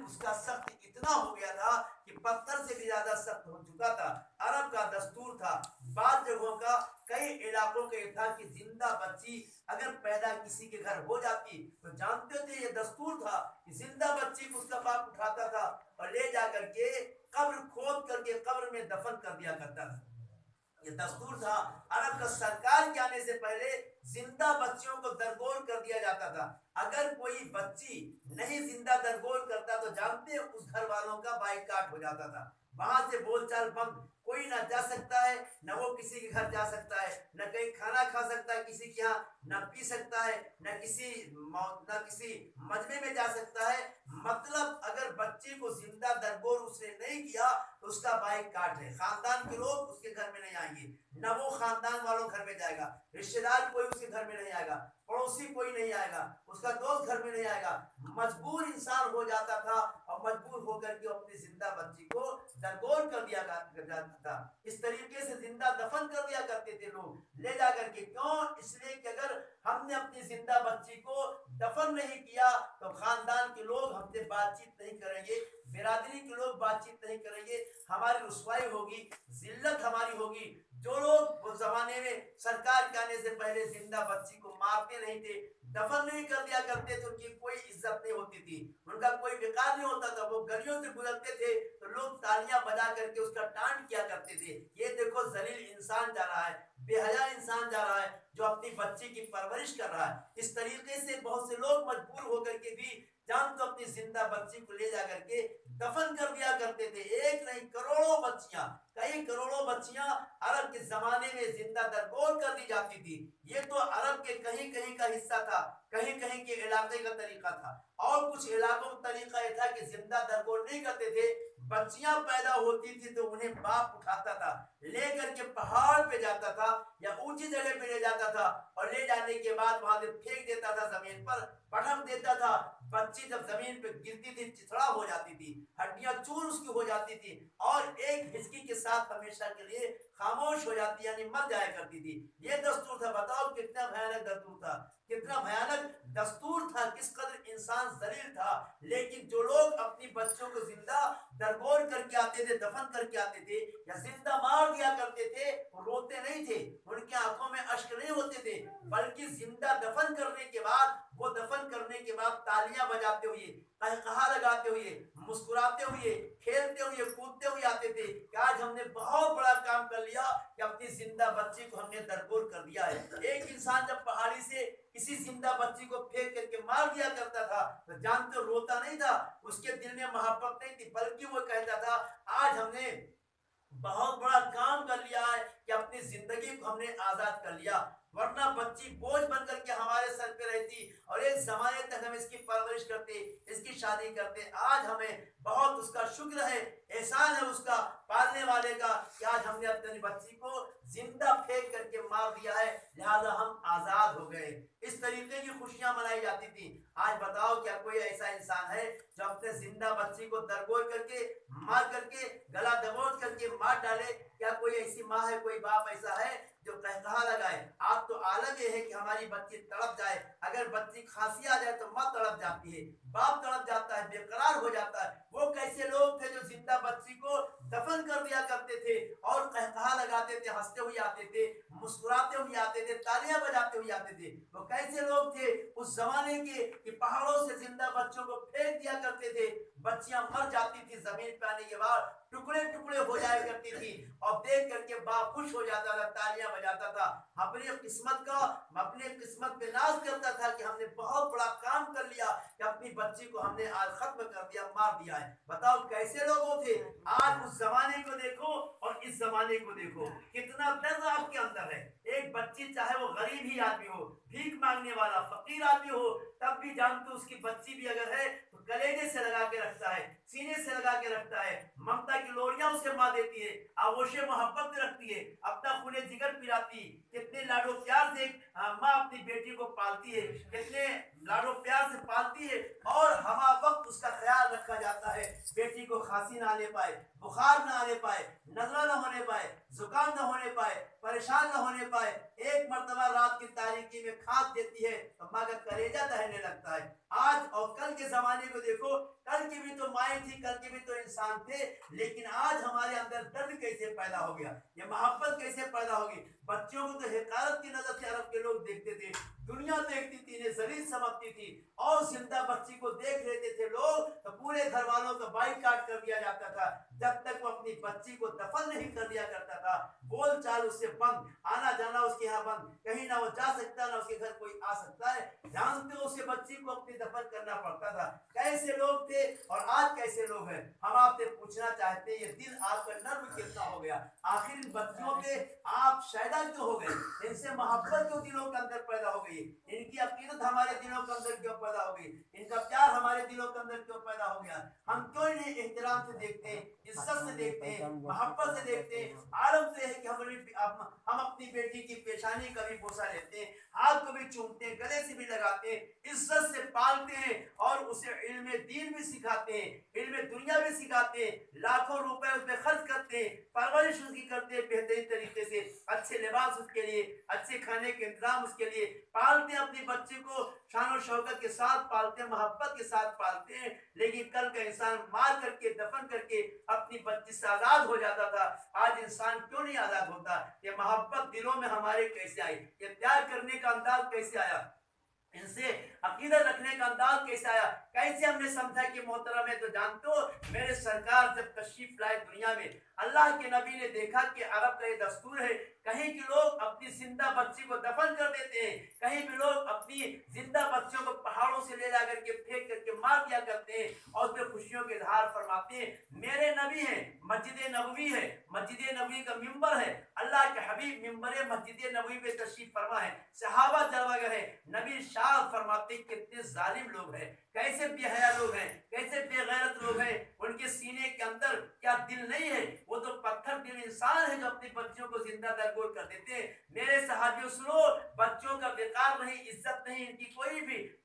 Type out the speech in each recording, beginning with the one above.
उसका सख्त इतना हो गया था कि पत्थर से भी ज्यादा सख्त हो चुका था। अरब का दस्तूर था, बाद जगहों का, कई इलाकों का था कि जिंदा बच्ची अगर पैदा किसी के घर हो जाती तो जानते थे ये दस्तूर था कि जिंदा बच्ची को उसका बाप उठाता था और ले जाकर के कब्र खोद करके कब्र में दफन कर दिया करता था। ये दस्तूर था। अरब का सरकार के आने से पहले जिंदा बच्चियों को दरगोर कर दिया जाता था। अगर कोई बच्ची नहीं जिंदा दरगोर करता तो जानते उस घर वालों का बाइकाट हो जाता था। वहां से बोलचाल बंद, कोई ना जा सकता है, न वो किसी के घर जा सकता है, न कहीं खाना खा सकता है किसी के यहाँ, न पी सकता है, न किसी मजमे में जा सकता है। मतलब अगर बच्चे को जिंदा दरगोर उसने नहीं किया तो उसका बाइकाट है। खानदान के लोग उसके घर में नहीं आएंगे, न वो खानदान वालों घर में जाएगा, रिश्तेदार कोई उसके घर में नहीं आएगा, पड़ोसी कोई नहीं आएगा, उसका दोस्त घर में नहीं आएगा। मजबूर इंसान हो जाता था और मजबूर होकर के अपनी जिंदा बच्ची को दरगोर कर दिया जाता था। इस तरीके से जिंदा दफन कर दिया करते थे लोग ले जाकर के। क्यों? इसलिए कि अगर हमने अपनी जिंदा बच्ची को दफन नहीं किया तो खानदान के लोग हमसे बातचीत नहीं करेंगे, बिरादरी के लोग बातचीत नहीं करेंगे, हमारी रुसवाई होगी, जिल्लत हमारी होगी। जो लोग उस जमाने में सरकार के आने से पहले जिंदा बच्ची को मारते नहीं थे, दफन नहीं कर दिया करते थे, उनकी कोई इज्जत नहीं होती थी, उनका कोई विकार नहीं होता था। वो गलियों से गुजरते थे तो लोग तालियां बजा करके उसका टांट किया करते थे, ये देखो जलील इंसान जा रहा है, बेहया इंसान जा रहा है जो अपनी बच्ची की परवरिश कर रहा है। इस तरीके से बहुत से लोग मजबूर होकर के भी जान तो अपनी जिंदा बच्ची को ले जाकर के दफन कर दिया करते थे। एक नहीं करोड़ों बच्चियां, कई करोड़ों बच्चियां अरब के जमाने में जिंदा दरगोर कर दी जाती थी। ये तो अरब के कहीं कहीं का हिस्सा था, कहीं कहीं के इलाके का तरीका था। और कुछ इलाकों का तरीका यह था कि जिंदा दरगोर नहीं करते थे, बच्चियां पैदा होती थी तो उन्हें बाप उठाता था, लेकर के पहाड़ पे जाता था या ऊंची जगह पे ले जाता था और ले जाने के बाद वहां से फेंक देता था, जमीन पर पटक देता था। बच्ची जब जमीन पे गिरती थी चिथड़ा हो जाती थी, हड्डियां चूर उसकी हो जाती थी और एक हिचकी के साथ हमेशा के लिए खामोश हो जाती, यानी मर जाया करती थी। ये दस्तूर था। बताओ कितना भयानक दस्तूर था, कितना भयानक दस्तूर था, किस कदर इंसान जलील था। लेकिन जो लोग अपनी बच्चों को जिंदा दरगोर करके आते थे, दफन करके आते थे या जिंदा मार दिया करते थे, वो रोते नहीं थे, उनकी आंखों में अश्क नहीं होते थे, बल्कि जिंदा दफन करने के बाद, वो दफन करने के बाद तालियां बजाते हुए, कहकहा लगाते हुए, मुस्कुराते हुए, खेलते हुए, कूदते हुए आते थे कि आज हमने बहुत बड़ा काम कर लिया कि अपनी जिंदा बच्ची को हमने दरगोर कर दिया है। एक इंसान जब पहाड़ी से किसी जिंदा बच्ची को फेंक करके मार दिया करता था तो जानते रोता नहीं था, उसके दिल में मोहब्बत नहीं थी, बल्कि वो कहता था आज हमने बहुत बड़ा काम कर लिया है कि अपनी जिंदगी को हमने आजाद कर लिया। वरना बच्ची बोझ बनकर के हमारे सर पे रहती और एक जमाने तक हम इसकी परवरिश करते, इसकी शादी करते। आज हमें बहुत उसका शुक्र है, एहसान है उसका पालने वाले का कि आज हमने अपनी बच्ची को जिंदा फेंक करके मार दिया है, लिहाजा हम आजाद हो गए। इस तरीके की खुशियां मनाई जाती थी। आज बताओ क्या कोई ऐसा इंसान है जो अपने जिंदा बच्ची को दरगोर करके, मार करके, गला दबोच करके मार डाले? क्या कोई ऐसी माँ है, कोई बाप ऐसा है जो कहकहा लगाए? आप तो आलम ये है कि हमारी बच्ची तड़प जाए, अगर बच्ची खांसी आ जाए तो माँ तड़प जाती है, बाप तड़प जाता है, बेकरार हो जाता है। वो कैसे लोग थे जो जिंदा बच्ची को दफन कर दिया करते थे और कहकहा लगाते थे, हंसते हुए आते थे, मुस्कुराते हुए आते थे, तालियां बजाते हुए आते थे? वो कैसे लोग थे उस जमाने के कि पहाड़ों से जिंदा बच्चों को फेंक दिया करते थे, बच्चियां मर जाती थी, जमीन पे आने के बाद टुकड़े टुकड़े हो जाया करती थी और देख करके बाप खुश हो जाता था, तालियां बजाता था, अपनी किस्मत पे नाज करता था कि हमने बहुत बड़ा काम कर लिया कि अपनी बच्ची को हमने आज खत्म कर दिया, मार दिया है। बताओ कैसे लोग थे। आज उस जमाने को देखो और इस जमाने को देखो, कितना दर्द आपके अंदर है। एक बच्ची चाहे वो गरीब ही आदमी हो, भीख मांगने वाला फकीर आदमी हो, तब भी जानते उसकी बच्ची भी अगर है तो कलेजे से लगा के रखता है, सीने से लगा के रखता है, ममता की लोरियां उसे माँ देती है, आगोशे मोहब्बत में रखती है, अपना खूने जिगर पिलाती। कितने लाडो प्यार से माँ अपनी बेटी को पालती है, कितने लाडो प्यार से पालती है और हमा वक्त उसका ख्याल रखा जाता है, बेटी को खांसी ना आने पाए, बुखार ना आने पाए, नजला ना होने पाए, जुकाम ना होने पाए, परेशान ना होने पाए। एक मर्तबा रात की तारीकी में खांस देती है तो माँ का कलेजा दहने लगता है। आज और कल के जमाने को देखो, कल की भी तो माएँ थी, कल के भी तो इंसान थे, लेकिन आज हमारे अंदर दर्द कैसे पैदा हो गया, ये मोहब्बत कैसे पैदा होगी। बच्चों को तो हिकारत की नजर से अरब के लोग देखते थे, दुनिया देखती थी, इन्हें जलील समझती थी, और जिंदा बच्ची को देख लेते थे लोग तो पूरे घर वालों का बाइकाट कर दिया जाता था, जब तक वो अपनी बच्ची को दफन नहीं कर दिया करता था। बोल चाल उससे बंद, आना जाना उसके यहाँ बंद, कहीं ना वो जा सकता ना उसके घर कोई आ सकता है। जानते हो उसे बच्ची को अपनी दफन करना पड़ता था। कैसे लोग थे और आज कैसे लोग हैं। हम आपसे पूछना चाहते हैं, ये दिल आपका नर्म कितना हो गया, आखिर इन बच्चों पे आप शैदा क्यों हो गए, इनसे मोहब्बत क्यों दिलों के अंदर पैदा हो गई, इनकी अकीदत हमारे दिलों के अंदर क्यों पैदा हो गई, इनका प्यार हमारे दिलों के अंदर क्यों पैदा हो गया। हम क्यों इन्हें एहतराम से देखते हैं, इज्जत से देखते हैं, मोहब्बत से देखते हैं। आलम से है कि हम अपनी बेटी की पेशानी का भी बोसा लेते हैं, हाथ को भी चूमते हैं, गले से भी लगाते हैं, इज्जत से पालते हैं और उसे इल्म दीन भी सिखाते हैं, इल्म दुनिया भी सिखाते हैं, लाखों रुपए उस पर खर्च करते हैं, परवरिश उसकी करते हैं बेहतरीन तरीके से, अच्छे लिबास उसके लिए, अच्छे खाने के इंतजाम उसके लिए, पालते हैं अपनी बच्ची को शान शौकत के साथ पालते हैं, मोहब्बत के साथ पालते हैं। लेकिन कल का इंसान मार करके दफन करके अपनी बच्ची से आजाद हो जाता था, आज इंसान क्यों नहीं आजाद होता। ये मोहब्बत दिलों में हमारे कैसे आई, ये प्यार करने का अंदाज कैसे आया, इनसे अकीदत रखने का अंदाज कैसे आया, कैसे हमने समझा कि मोहतरम है। तो जानते हो मेरे सरकार जब तशरीफ लाए दुनिया में, अल्लाह के नबी ने देखा कि अरब का ये दस्तूर है, कहीं के लोग अपनी जिंदा बच्ची को दफन कर देते हैं, कहीं भी लोग अपनी जिंदा बच्चों को पहाड़ों से ले जाकर के फेंक करके मार दिया करते हैं और उसमें खुशियों के इजहार फरमाते हैं। मेरे नबी है, मस्जिद नबवी है, मस्जिद नबवी का मिंबर है, अल्लाह के हबीब मिंबर मस्जिद नबवी पे तशरीफ फरमा है, सहाबा जलवागर है, नबी शाह फरमाते कितने जालिम लोग हैं, कैसे बेहया लोग हैं, कैसे बेगैरत लोग हैं, उनके सीने के अंदर क्या दिल नहीं है, वो तो पत्थर दिल इंसान है जो अपनी बच्चियों को जिंदा दरगोर कर देते हैं। मेरे सहाबियों सुनो, बच्चों का बेकार नहीं, इज्जत नहीं, इनकी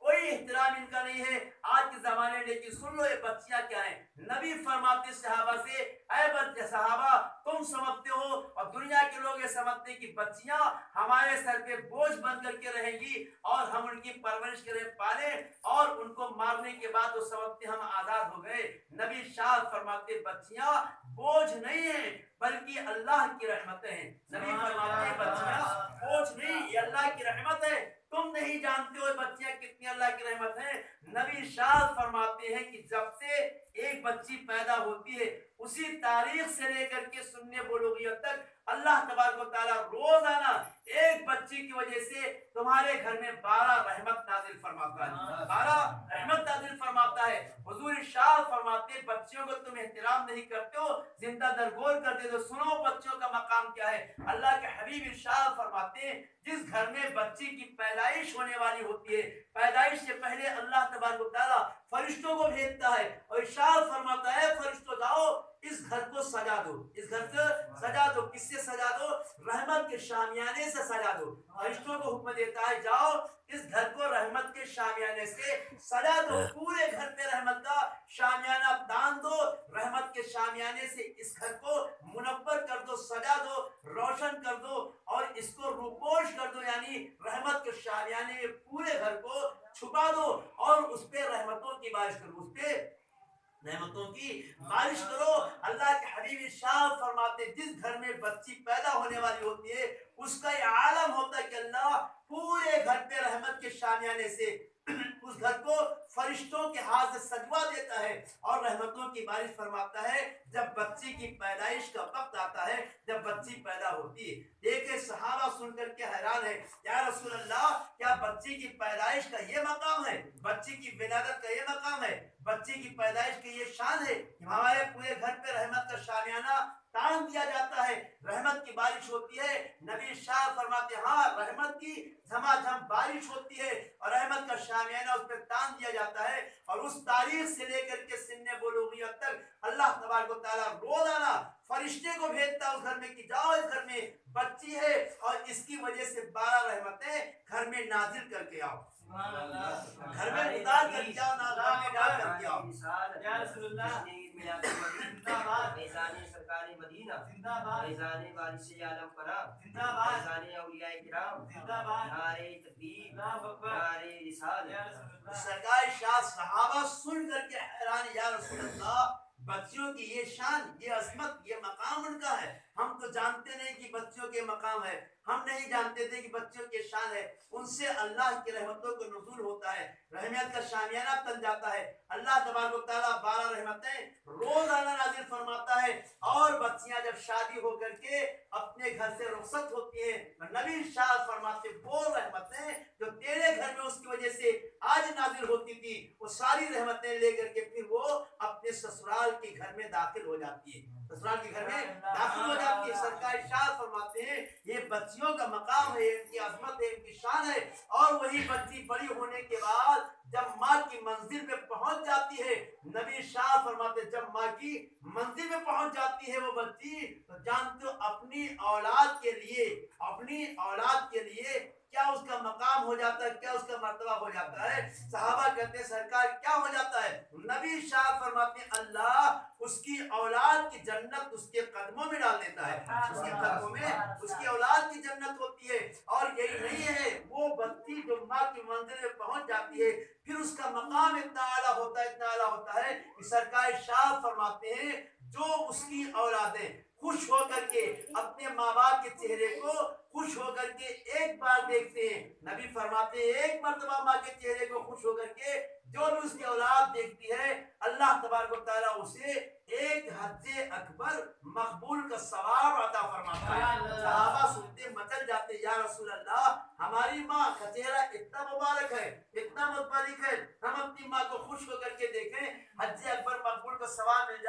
कोई एहतराम इनका नहीं है आज के जमाने। लेकिन सुन लो ये बच्चियां क्या है, नबी फरमाते सहाबा से, ऐ बच्चे सहाबा तुम समझते हो और दुनिया के लोग ये समझते कि बच्चियां हमारे सर पे बोझ बन करके रहेंगी और हम उनकी परवरिश करें, पाले और उनको मारने के बाद वो समझते हम आजाद हो गए। नबी शाह फरमाते बच्चियां बोझ नहीं है बल्कि अल्लाह की रहमत है। नबी फरमाते बच्चियां बोझ नहीं, ये अल्लाह की रहमत है, तुम नहीं जानते हो बच्चियां कितनी अल्लाह की रहमत है। नबी शाह फरमाते हैं कि जब से एक बच्ची पैदा होती है उसी तारीख से लेकर के सुन्ने बुलूगियत तक अल्लाह तबारक व तआला रोजाना एक बच्ची की वजह से तुम्हारे घर में 12 रहमत नाजिल फरमाता है, 12 रहमत नाजिल फरमाता है। हुजूर शाह फरमाते बच्चियों को तुम एहतराम नहीं करते हो, जिंदा दरगोर कर देते हो। सुनो बच्चों का मकाम क्या है। अल्लाह के हबीब शाह फरमाते जिस घर में बच्ची की पैदाइश होने वाली होती है, पैदाइश से पहले अल्लाह तबारक व तआला फरिश्तों को भेजता है और इरशाद फरमाता है फरिश्तों जाओ इस घर को सजा दो, इस घर को सजा दो। किससे सजा दो? रहमत के शामियाने से सजा दो। फरिश्तों को हुक्म देता है जाओ इस घर को रहमत के शामियाने से सजा दो, पूरे घर पे रहमत का शामियाना तान दो, रहमत के शामियाने से इस घर को मुनव्वर कर दो, सजा दो, रोशन कर दो और इसको रूपोश कर दो, यानी रहमत के शामियाने में पूरे घर को छुपा दो और उस पे रहमतों की बारिश करो, उस पे रहमतों की बारिश करो। अल्लाह के हबीब शाह फरमाते जिस घर में बच्ची पैदा होने वाली होती है उसका ये आलम होता है कि अल्लाह पूरे घर पे रहमत के शामियाने से उस घर को फरिश्तों के हाथ से सजवा देता है और रहमतों की बारिश फरमाता है। जब बच्ची की पैदाइश का वक्त आता है, जब बच्ची पैदा होती है, देखे सहाबा सुनकर के हैरान है, या रसूल अल्लाह क्या बच्ची की पैदाइश का ये मकाम है, बच्ची की विलादत का ये मकाम है, बच्ची की पैदाइश की ये शान है कि हमारे पूरे घर पे रहमत का शामियाना तान दिया जाता है, रहमत की बारिश होती है। नबी शाह फरमाते हाँ रहमत की झमाझम बारिश होती है और रहमत का शामियाना उस पर तान दिया जाता है और उस तारीख से लेकर के सिन्ने बुलूगियत तक अल्लाह तबारक व तआला रोजाना फरिश्ते को भेजता उस घर में कि जाओ इस घर में बच्ची है और इसकी वजह से 12 रहमतें घर में नाजिल करके आओ, घर में उतार करके आओ, नाज़ करके आओ। मिलाद जिंदाबाद फैजाने सरकारे मदीना जिंदाबाद फैजाने वारिस आलम करा जिंदाबाद फैजाने औलिया किराम जिंदाबाद नारे तकबीर अल्लाहु अकबर नारे रिसाल या रसूल अल्लाह। सरकार शाह सहाबा सुन करके हैरान, या रसूल अल्लाह, बच्चियों की ये शान, ये अजमत, ये मकाम उनका है। हम तो जानते नहीं कि बच्चियों के मकाम है, हम नहीं जानते थे कि बच्चों के शान है। उनसे अल्लाह की रहमतों को नुज़ूल होता है, रहमत का शामियाना तन जाता है। अल्लाह तबारक व तआला 12 रहमतें रोजाना नाजिल फरमाता है। और बच्चियां जब शादी हो करके अपने घर से रुखसत होती हैं, नबी शाह फरमाते वो रहमतें जो तेरे घर में उसकी वजह से आज नाजिल होती थी, वो सारी रहमतें लेकर के फिर वो अपने ससुराल के घर में दाखिल हो जाती है, ससुराल के घर में दाखिल हो जाती है। सरकार शाह फरमाते हैं ये बच्चियों का मकाम है, इनकी अजमत है, इनकी शान है। और वही बच्ची बड़ी होने के बाद जब माँ की मंजिल पे पहुंच जाती है, नबी शाह फरमाते जब माँ की मंजिल में पहुंच जाती है वो बच्ची, तो जानते हो अपनी औलाद के लिए, अपनी औलाद के लिए क्या उसका मकाम हो जाता है, क्या उसका मर्तबा हो जाता है। सहाबा कहते हैं सरकार क्या हो जाता है, नबी शाह फरमाते हैं अल्लाह उसकी औलाद की जन्नत उसके कदमों में डाल देता है, उसके कदमों में उसकी औलाद की जन्नत होती है। और यही नहीं है, वो बच्ची जो माँ की मंजिल में पहुंच जाती है फिर उसका मकाम इतना आला होता है, इतना आला होता है कि सरकार शाह फरमाते हैं जो उसकी औलादें खुश होकर के अपने माँ बाप के चेहरे को खुश होकर के एक बार देखते हैं, नबी फरमाते हैं एक मर्तबा माँ के चेहरे को खुश होकर के जो भी उसकी औलाद देखती है, अल्लाह तबारक व तआला उसे एक हज्जे अकबर मकबूल का सवाब अता फरमाता है। सहाबा सुनते मचल जाते, या रसूल अल्लाह हमारी माँ का चेहरा इतना मुबारक है, इतना मुतबरिक है, हम अपनी माँ को खुश होकर के देखें, हज्जे अकबर मकबूल का सवाब मिल जाए।